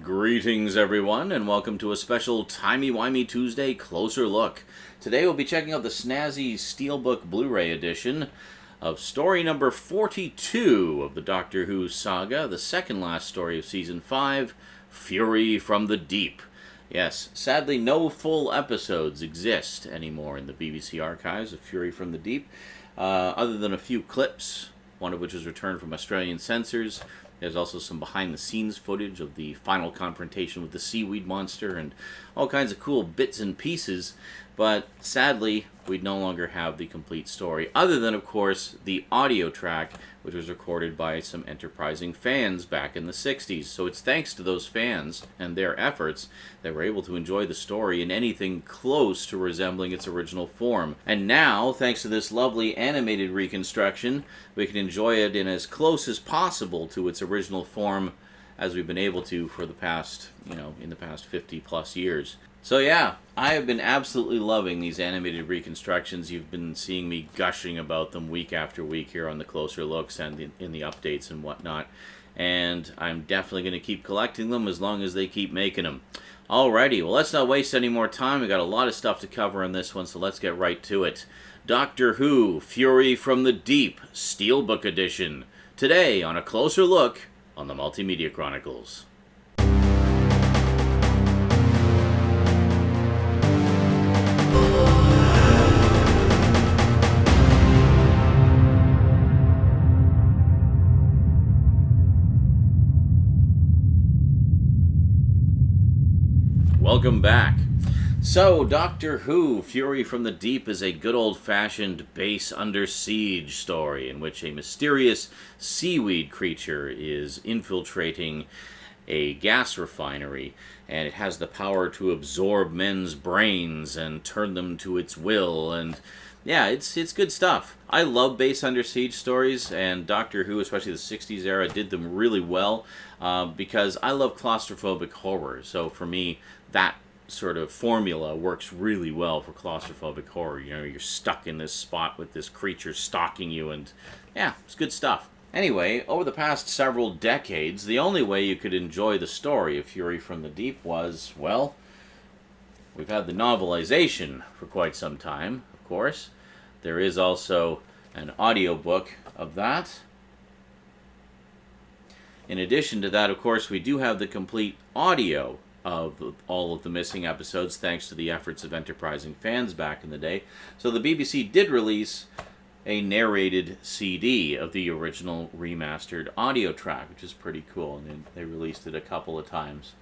Greetings everyone, and welcome to a special Timey-Wimey Tuesday Closer Look. Today we'll be checking out the snazzy Steelbook Blu-ray edition of story number 42 of the Doctor Who saga, the second last story of Season 5, Fury from the Deep. Yes, sadly no full episodes exist anymore in the BBC archives of Fury from the Deep, other than a few clips, one of which was returned from Australian censors. There's also some behind-the-scenes footage of the final confrontation with the seaweed monster and all kinds of cool bits and pieces, but sadly, we no longer have the complete story, other than, of course, the audio track, which was recorded by some enterprising fans back in the 60s. So it's thanks to those fans and their efforts that we're able to enjoy the story in anything close to resembling its original form. And now, thanks to this lovely animated reconstruction, we can enjoy it in as close as possible to its original form as we've been able to for the past, in the past 50 plus years. So yeah, I have been absolutely loving these animated reconstructions. You've been seeing me gushing about them week after week here on the Closer Looks and in the updates and whatnot. And I'm definitely going to keep collecting them as long as they keep making them. Alrighty, well let's not waste any more time. We got a lot of stuff to cover on this one, so let's get right to it. Doctor Who, Fury from the Deep, Steelbook Edition. Today on a Closer Look on the Multimedia Chronicles. Welcome back. So, Doctor Who, Fury from the Deep is a good old-fashioned base under siege story in which a mysterious seaweed creature is infiltrating a gas refinery, and it has the power to absorb men's brains and turn them to its will, and yeah, it's good stuff. I love base under siege stories, and Doctor Who, especially the 60s era, did them really well because I love claustrophobic horror. So for me, that sort of formula works really well for claustrophobic horror. You're stuck in this spot with this creature stalking you, and yeah, it's good stuff. Anyway, over the past several decades, the only way you could enjoy the story of Fury from the Deep was, well, we've had the novelization for quite some time, of course. There is also an audiobook of that. In addition to that, of course, we do have the complete audio of all of the missing episodes, thanks to the efforts of enterprising fans back in the day. So the BBC did release a narrated CD of the original remastered audio track, which is pretty cool, and they released it a couple of times.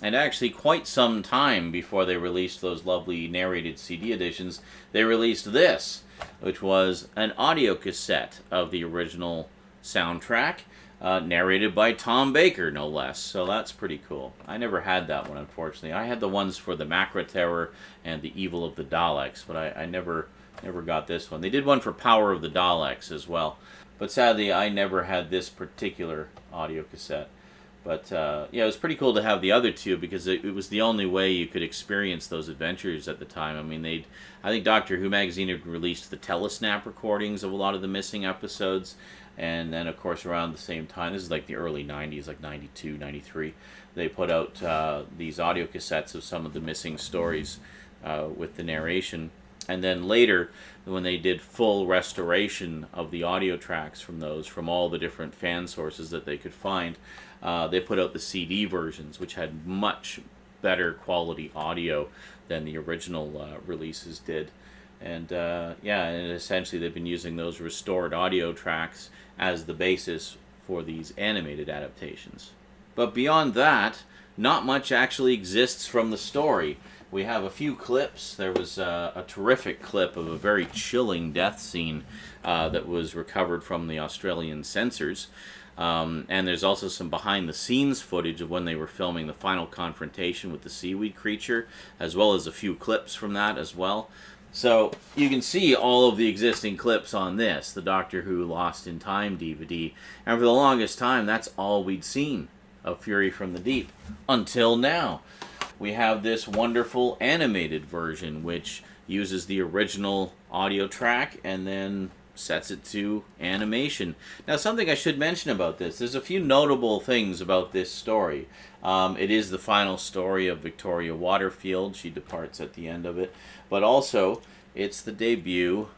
And actually, quite some time before they released those lovely narrated CD editions, they released this, which was an audio cassette of the original soundtrack, narrated by Tom Baker, no less. So that's pretty cool. I never had that one, unfortunately. I had the ones for the Macra Terror and the Evil of the Daleks, but I never got this one. They did one for Power of the Daleks as well, but sadly, I never had this particular audio cassette. But yeah, it was pretty cool to have the other two because it was the only way you could experience those adventures at the time. I mean, I think Doctor Who magazine had released the Telesnap recordings of a lot of the missing episodes, and then of course around the same time, this is like the early 90s, like 92, 93, they put out these audio cassettes of some of the missing stories with the narration. And then later, when they did full restoration of the audio tracks from those, from all the different fan sources that they could find, they put out the CD versions, which had much better quality audio than the original releases did. And yeah, and essentially they've been using those restored audio tracks as the basis for these animated adaptations. But beyond that, not much actually exists from the story. We have a few clips. There was a terrific clip of a very chilling death scene that was recovered from the Australian censors. And there's also some behind-the-scenes footage of when they were filming the final confrontation with the seaweed creature, as well as a few clips from that as well. So you can see all of the existing clips on this, the Doctor Who Lost in Time DVD. And for the longest time, that's all we'd seen of Fury from the Deep. Until now. We have this wonderful animated version, which uses the original audio track and then sets it to animation. Now, something I should mention about this, there's a few notable things about this story. It is the final story of Victoria Waterfield. She departs at the end of it. But also, it's the debut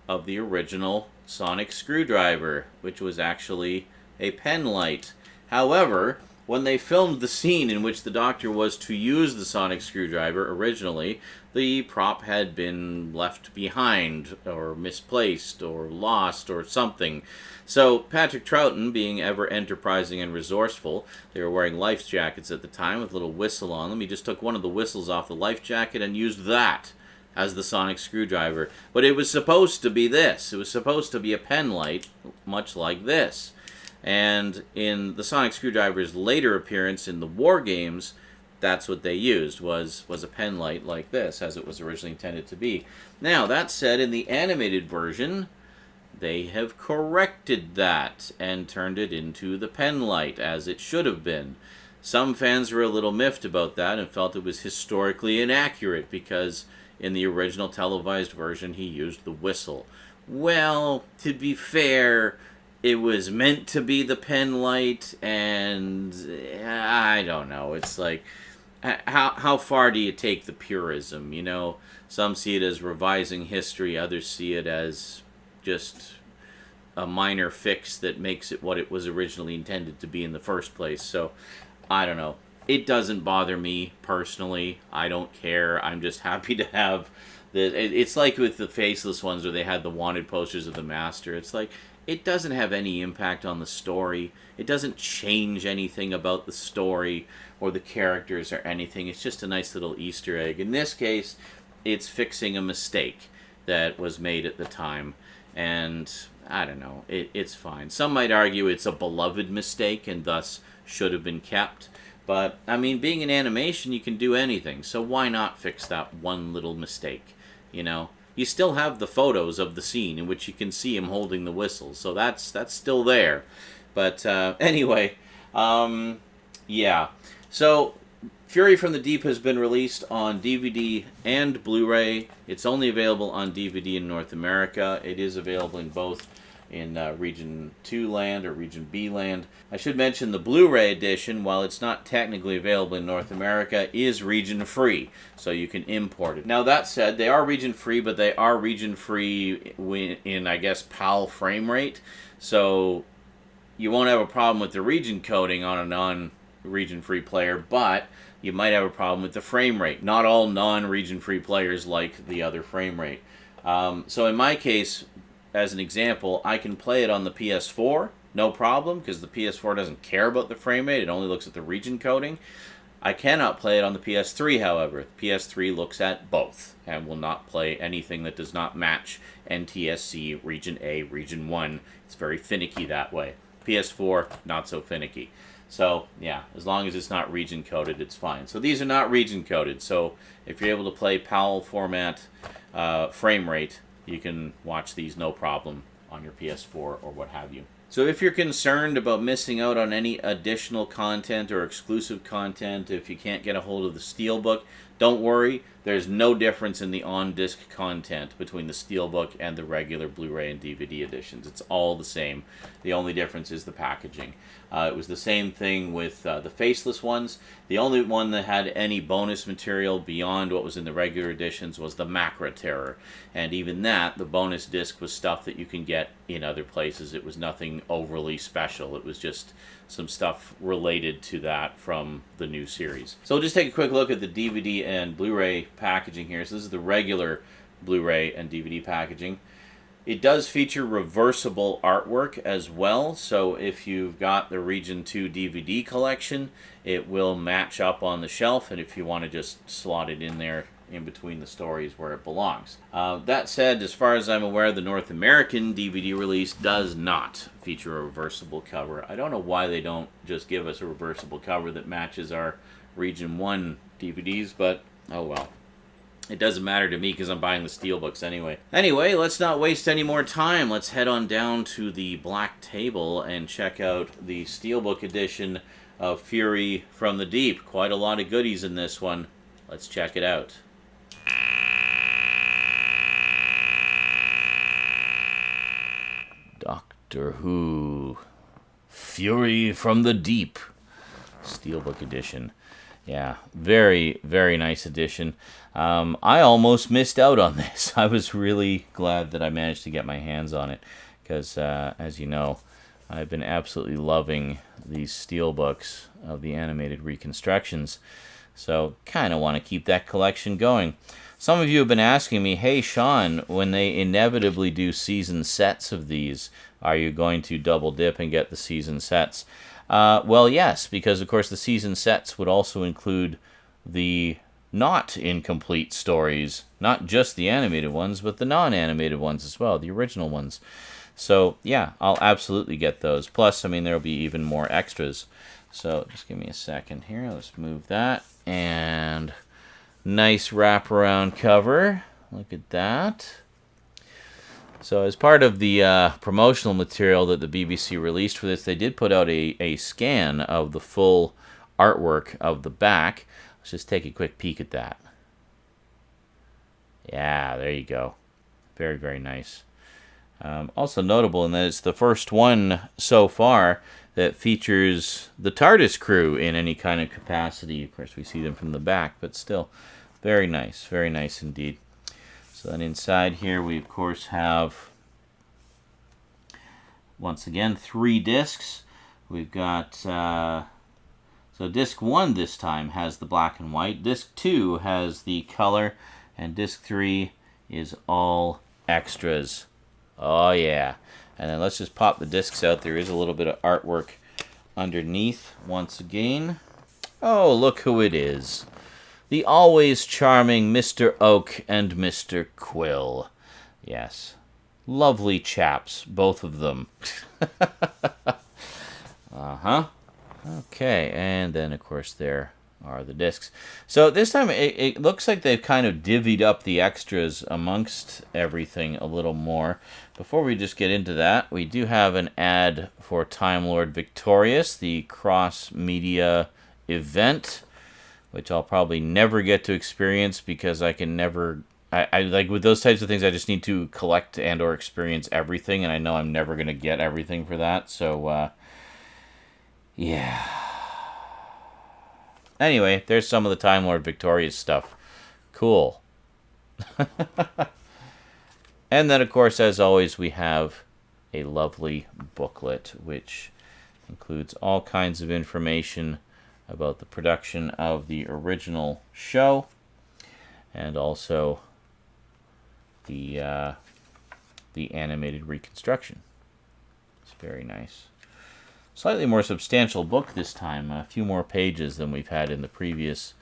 of the original sonic screwdriver, which was actually a penlight. However, when they filmed the scene in which the Doctor was to use the sonic screwdriver originally, the prop had been left behind, or misplaced, or lost, or something. So Patrick Troughton, being ever enterprising and resourceful, they were wearing life jackets at the time with a little whistle on them. He just took one of the whistles off the life jacket and used that as the sonic screwdriver. But it was supposed to be this. It was supposed to be a penlight, much like this. And in the sonic screwdriver's later appearance in the War Games, that's what they used, was a penlight like this, as it was originally intended to be. Now, that said, in the animated version, they have corrected that and turned it into the penlight, as it should have been. Some fans were a little miffed about that and felt it was historically inaccurate because in the original televised version he used the whistle. Well, to be fair, it was meant to be the penlight, and I don't know. It's like, how far do you take the purism? You know, some see it as revising history, others see it as just a minor fix that makes it what it was originally intended to be in the first place. So, I don't know. It doesn't bother me personally. I don't care. I'm just happy to have the. It's like with the faceless ones where they had the wanted posters of the Master. It's like, it doesn't have any impact on the story. It doesn't change anything about the story or the characters or anything. It's just a nice little Easter egg. In this case, it's fixing a mistake that was made at the time. And I don't know, it's fine. Some might argue it's a beloved mistake and thus should have been kept. But, I mean, being an animation, you can do anything. So why not fix that one little mistake, you know? You still have the photos of the scene in which you can see him holding the whistle, so that's still there. But anyway, yeah. So Fury from the Deep has been released on DVD and Blu-ray. It's only available on DVD in North America. It is available in both in Region 2 land or Region B land. I should mention the Blu-ray edition, while it's not technically available in North America, is region free, so you can import it. Now that said, they are region free, but they are region free in, I guess, PAL frame rate, so you won't have a problem with the region coding on a non-region free player, but you might have a problem with the frame rate. Not all non-region free players like the other frame rate. So in my case, as an example, I can play it on the PS4, no problem, because the PS4 doesn't care about the frame rate, it only looks at the region coding. I cannot play it on the PS3, however. The PS3 looks at both, and will not play anything that does not match NTSC, Region A, Region 1. It's very finicky that way. PS4, not so finicky. So, yeah, as long as it's not region coded, it's fine. So these are not region coded, so if you're able to play PAL format frame rate, you can watch these no problem on your PS4 or what have you. So if you're concerned about missing out on any additional content or exclusive content, if you can't get a hold of the Steelbook, don't worry. There's no difference in the on-disc content between the Steelbook and the regular Blu-ray and DVD editions. It's all the same. The only difference is the packaging. It was the same thing with the faceless ones. The only one that had any bonus material beyond what was in the regular editions was the Macra Terror. And even that, the bonus disc was stuff that you can get in other places. It was nothing overly special. It was just some stuff related to that from the new series. So we'll just take a quick look at the DVD and Blu-ray packaging here. So this is the regular Blu-ray and DVD packaging. It does feature reversible artwork as well, so if you've got the Region 2 DVD collection, it will match up on the shelf, and if you want to just slot it in there in between the stories where it belongs. That said, as far as I'm aware, the North American DVD release does not feature a reversible cover. I don't know why they don't just give us a reversible cover that matches our Region 1 DVDs, but oh well. It doesn't matter to me because I'm buying the Steelbooks anyway. Anyway, let's not waste any more time. Let's head on down to the black table and check out the Steelbook edition of Fury from the Deep. Quite a lot of goodies in this one. Let's check it out. Doctor Who. Fury from the Deep. Steelbook edition. Yeah, very, very nice edition. I almost missed out on this. I was really glad that I managed to get my hands on it. Because, as you know, I've been absolutely loving these steelbooks of the animated reconstructions. So, kind of want to keep that collection going. Some of you have been asking me, hey, Sean, when they inevitably do season sets of these, are you going to double dip and get the season sets? Well, yes, because, of course, the season sets would also include the not incomplete stories, not just the animated ones, but the non-animated ones as well, the original ones. So, yeah, I'll absolutely get those. Plus, I mean, there'll be even more extras. So, just give me a second here. Let's move that. And nice wraparound cover. Look at that. So, as part of the promotional material that the BBC released for this, they did put out a scan of the full artwork of the back. Let's just take a quick peek at that. Yeah, there you go. Very, very nice. Also notable in that it's the first one so far that features the TARDIS crew in any kind of capacity. Of course, we see them from the back, but still very nice indeed. So then inside here we, of course, have, once again, 3 discs. We've got, so disc 1 this time has the black and white. Disc 2 has the color. And disc 3 is all extras. Oh, yeah. And then let's just pop the discs out. There is a little bit of artwork underneath once again. Oh, look who it is. The always charming Mr. Oak and Mr. Quill. Yes. Lovely chaps, both of them. Uh-huh. Okay, and then, of course, there are the discs. So this time it looks like they've kind of divvied up the extras amongst everything a little more. Before we just get into that, we do have an ad for Time Lord Victorious, the cross-media event, which I'll probably never get to experience because I can never... I like, with those types of things, I just need to collect and or experience everything, and I know I'm never going to get everything for that, so, yeah. Anyway, there's some of the Time Lord Victorious stuff. Cool. And then, of course, as always, we have a lovely booklet, which includes all kinds of information about the production of the original show, and also the animated reconstruction. It's very nice. Slightly more substantial book this time, a few more pages than we've had in the previous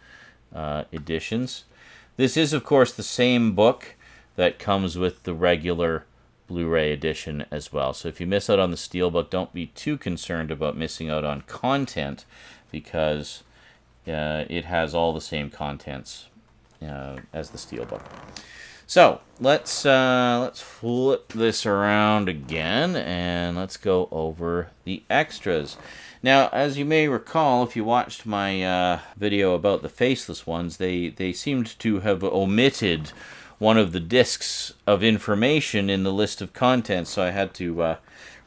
editions. This is, of course, the same book that comes with the regular Blu-ray edition as well. So if you miss out on the Steelbook, don't be too concerned about missing out on content, because it has all the same contents as the Steelbook. So let's flip this around again, and let's go over the extras. Now, as you may recall, if you watched my video about the faceless ones, they seemed to have omitted one of the discs of information in the list of contents, so I had to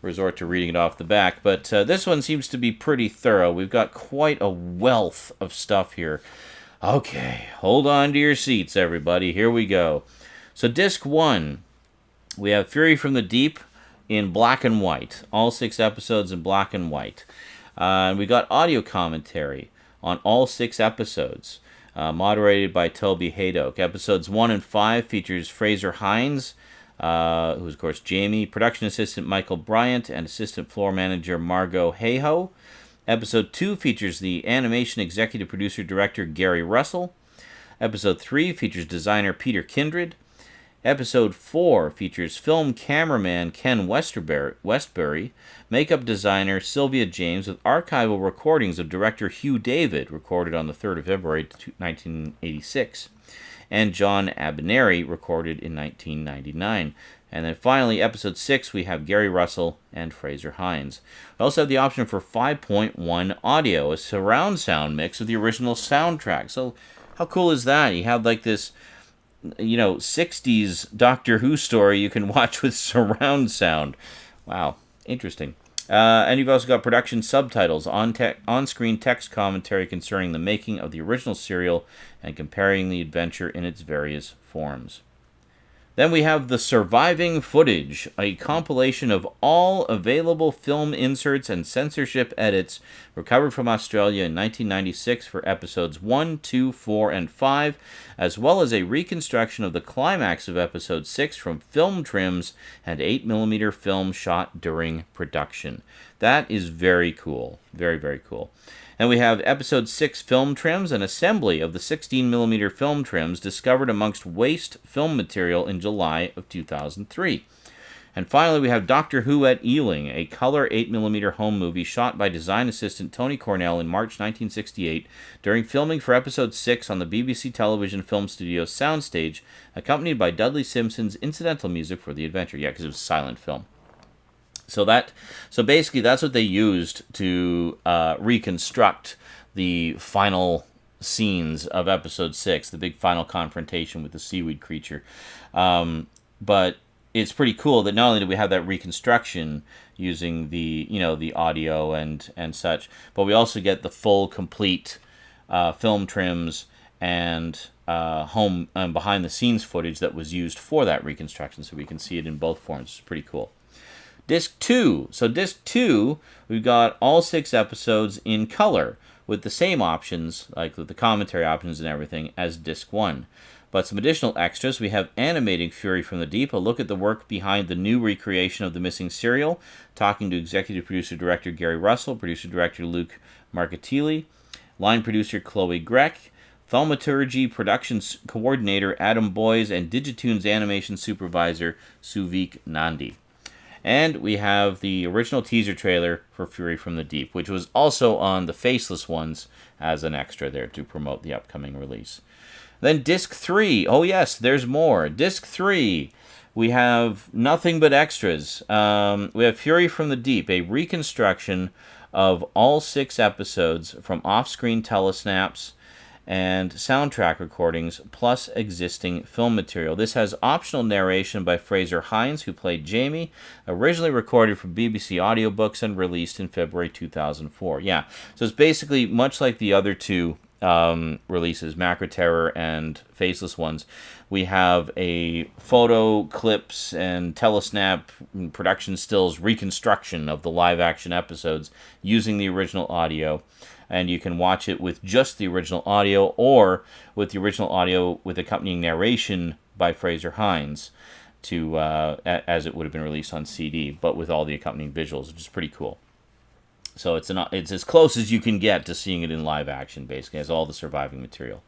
resort to reading it off the back. But this one seems to be pretty thorough. We've got quite a wealth of stuff here. Okay, hold on to your seats, everybody. Here we go. So disc 1, we have Fury from the Deep in black and white. All 6 episodes in black and white. We got audio commentary on all 6 episodes, moderated by Toby Haydock. Episodes 1 and 5 features Fraser Hines, who's, of course, Jamie, production assistant Michael Bryant, and assistant floor manager Margot Hayhoe. Episode 2 features the animation executive producer director Gary Russell. Episode 3 features designer Peter Kindred. Episode 4 features film cameraman Ken Westbury, makeup designer Sylvia James, with archival recordings of director Hugh David, recorded on the 3rd of February 1986, and John Abineri, recorded in 1999. And then finally, episode 6, we have Gary Russell and Fraser Hines. We also have the option for 5.1 audio, a surround sound mix of the original soundtrack. So how cool is that? You have like this, 60s Doctor Who story you can watch with surround sound. Wow. Interesting. And you've also got production subtitles, on-screen text commentary concerning the making of the original serial and comparing the adventure in its various forms. Then we have the surviving footage, a compilation of all available film inserts and censorship edits recovered from Australia in 1996 for episodes 1, 2, 4, and 5, as well as a reconstruction of the climax of episode 6 from film trims and 8mm film shot during production. That is very cool. Very, very cool. And we have episode 6 film trims, an assembly of the 16mm film trims discovered amongst waste film material in July of 2003. And finally, we have Doctor Who at Ealing, a color 8mm home movie shot by design assistant Tony Cornell in March 1968 during filming for episode 6 on the BBC Television Film Studios soundstage, accompanied by Dudley Simpson's incidental music for the adventure. Yeah, because it was a silent film. So basically, that's what they used to reconstruct the final scenes of episode 6, the big final confrontation with the seaweed creature. But it's pretty cool that not only do we have that reconstruction using the audio and such, but we also get the full, complete film trims and home and behind the scenes footage that was used for that reconstruction, so we can see it in both forms. It's pretty cool. Disc 2. So Disc 2, we've got all 6 episodes in color with the same options, like with the commentary options and everything, as Disc 1. But some additional extras. We have Animating Fury from the Deep, a look at the work behind the new recreation of the missing serial, talking to executive producer-director Gary Russell, producer-director Luke Marcatilli, line producer Chloe Grech, thaumaturgy productions coordinator Adam Boys, and Digitoon's animation supervisor Suvik Nandi. And we have the original teaser trailer for Fury from the Deep, which was also on the faceless ones as an extra there to promote the upcoming release. Then Disc 3. Oh yes, there's more. Disc 3. We have nothing but extras. We have Fury from the Deep, a reconstruction of all 6 episodes from off-screen telesnaps and soundtrack recordings, plus existing film material. This has optional narration by Fraser Hines, who played Jamie, originally recorded for BBC Audiobooks and released in February 2004. Yeah, so it's basically much like the other 2 releases, Macro Terror and Faceless ones. We have a photo clips and telesnap production stills reconstruction of the live-action episodes using the original audio. And you can watch it with just the original audio or with the original audio with accompanying narration by Fraser Hines to as it would have been released on CD, but with all the accompanying visuals, which is pretty cool. So it's as close as you can get to seeing it in live action, basically, as all the surviving material.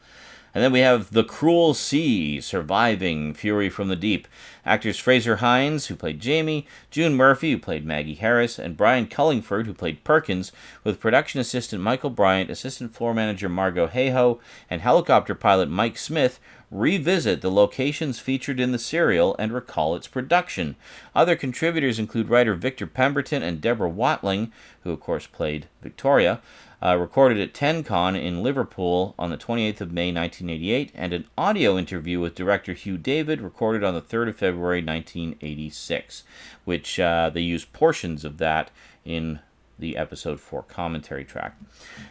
And then we have The Cruel Sea, Surviving Fury from the Deep. Actors Fraser Hines, who played Jamie, June Murphy, who played Maggie Harris, and Brian Cullingford, who played Perkins, with production assistant Michael Bryant, assistant floor manager Margot Hayhoe, and helicopter pilot Mike Smith, revisit the locations featured in the serial and recall its production. Other contributors include writer Victor Pemberton and Deborah Watling, who of course played Victoria, recorded at TenCon in Liverpool on the 28th of May 1988, and an audio interview with director Hugh David recorded on the 3rd of February 1986, which they used portions of that in the episode 4 commentary track.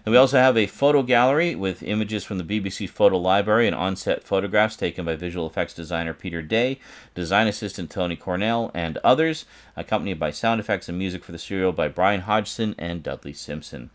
And we also have a photo gallery with images from the BBC Photo Library and on-set photographs taken by visual effects designer Peter Day, design assistant Tony Cornell, and others, accompanied by sound effects and music for the serial by Brian Hodgson and Dudley Simpson.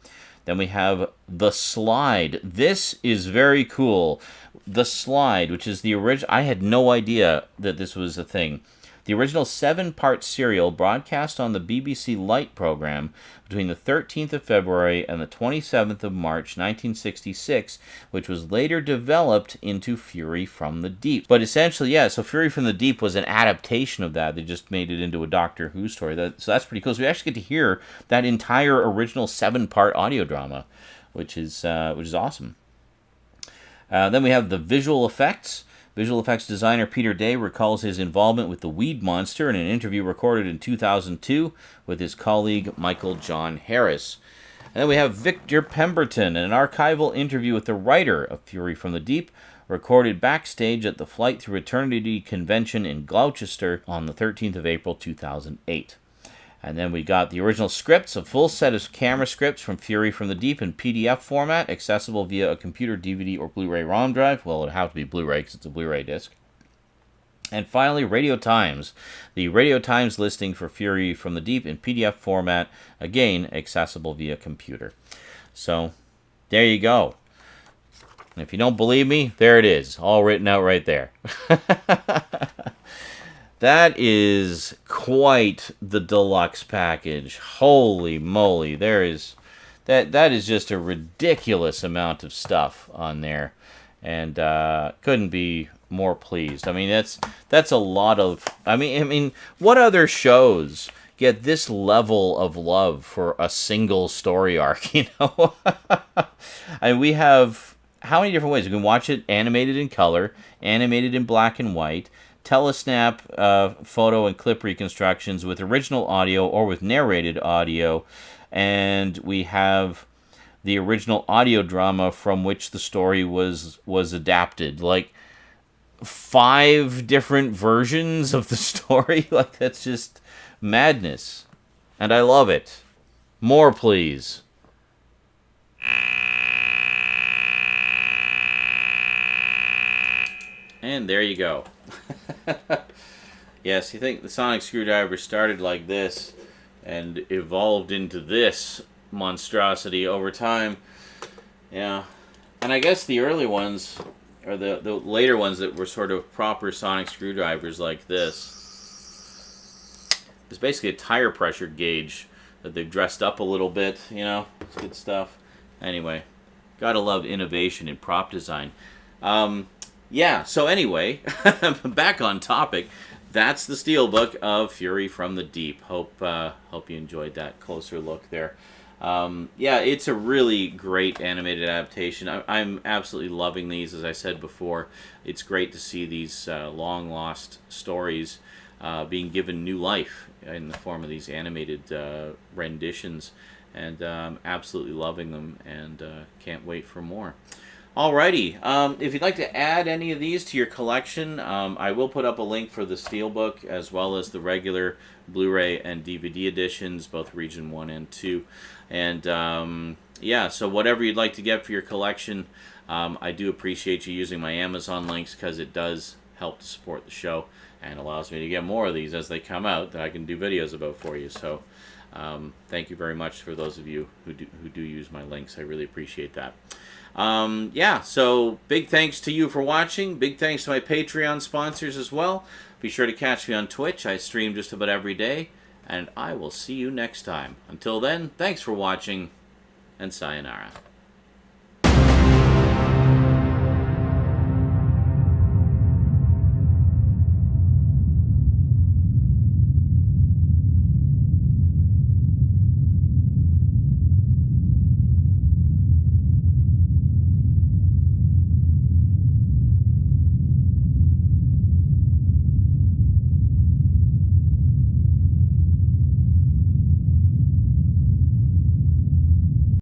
Then we have The Slide. This is very cool. The Slide, which is the original... I had no idea that this was a thing. The original 7-part serial broadcast on the BBC Light program between the 13th of February and the 27th of March 1966, which was later developed into Fury from the Deep. But essentially, yeah, so Fury from the Deep was an adaptation of that. They just made it into a Doctor Who story. So that's pretty cool. So we actually get to hear that entire original 7-part audio drama, which is awesome. Then we have the visual effects. Visual effects designer Peter Day recalls his involvement with the Weed Monster in an interview recorded in 2002 with his colleague Michael John Harris. And then we have Victor Pemberton in an archival interview with the writer of Fury from the Deep, recorded backstage at the Flight Through Eternity convention in Gloucester on the 13th of April 2008. And then we got the original scripts, a full set of camera scripts from Fury from the Deep in PDF format, accessible via a computer, DVD, or Blu-ray ROM drive. Well, it would have to be Blu-ray because it's a Blu-ray disc. And finally, Radio Times. The Radio Times listing for Fury from the Deep in PDF format, again, accessible via computer. So, there you go. And if you don't believe me, there it is, all written out right there. That is quite the deluxe package. Holy moly, that is just a ridiculous amount of stuff on there, and couldn't be more pleased. I mean, that's a lot of. I mean, what other shows get this level of love for a single story arc? You know, and we have how many different ways you can watch it: animated in color, animated in black and white, telesnap photo and clip reconstructions with original audio or with narrated audio, and we have the original audio drama from which the story was adapted. Like 5 different versions of the story. Like, that's just madness, and I love it. More, please. And there you go. Yes, you think the sonic screwdriver started like this and evolved into this monstrosity over time. Yeah. And I guess the early ones, or the later ones that were sort of proper sonic screwdrivers like this, it's basically a tire pressure gauge that they've dressed up a little bit, you know. It's good stuff. Anyway, gotta love innovation in prop design. Yeah, so anyway, back on topic. That's the Steelbook of Fury from the Deep. Hope you enjoyed that closer look there. Yeah, it's a really great animated adaptation. I'm absolutely loving these, as I said before. It's great to see these long-lost stories being given new life in the form of these animated renditions. And I'm absolutely loving them, and can't wait for more. Alrighty, if you'd like to add any of these to your collection, I will put up a link for the Steelbook as well as the regular Blu-ray and DVD editions, both Region 1 and 2. And yeah, so whatever you'd like to get for your collection, I do appreciate you using my Amazon links because it does help to support the show and allows me to get more of these as they come out that I can do videos about for you. So thank you very much for those of you who do use my links. I really appreciate that. Yeah, so big thanks to you for watching. Big thanks to my Patreon sponsors as well. Be sure to catch me on Twitch. I stream just about every day. And I will see you next time. Until then, thanks for watching, and sayonara.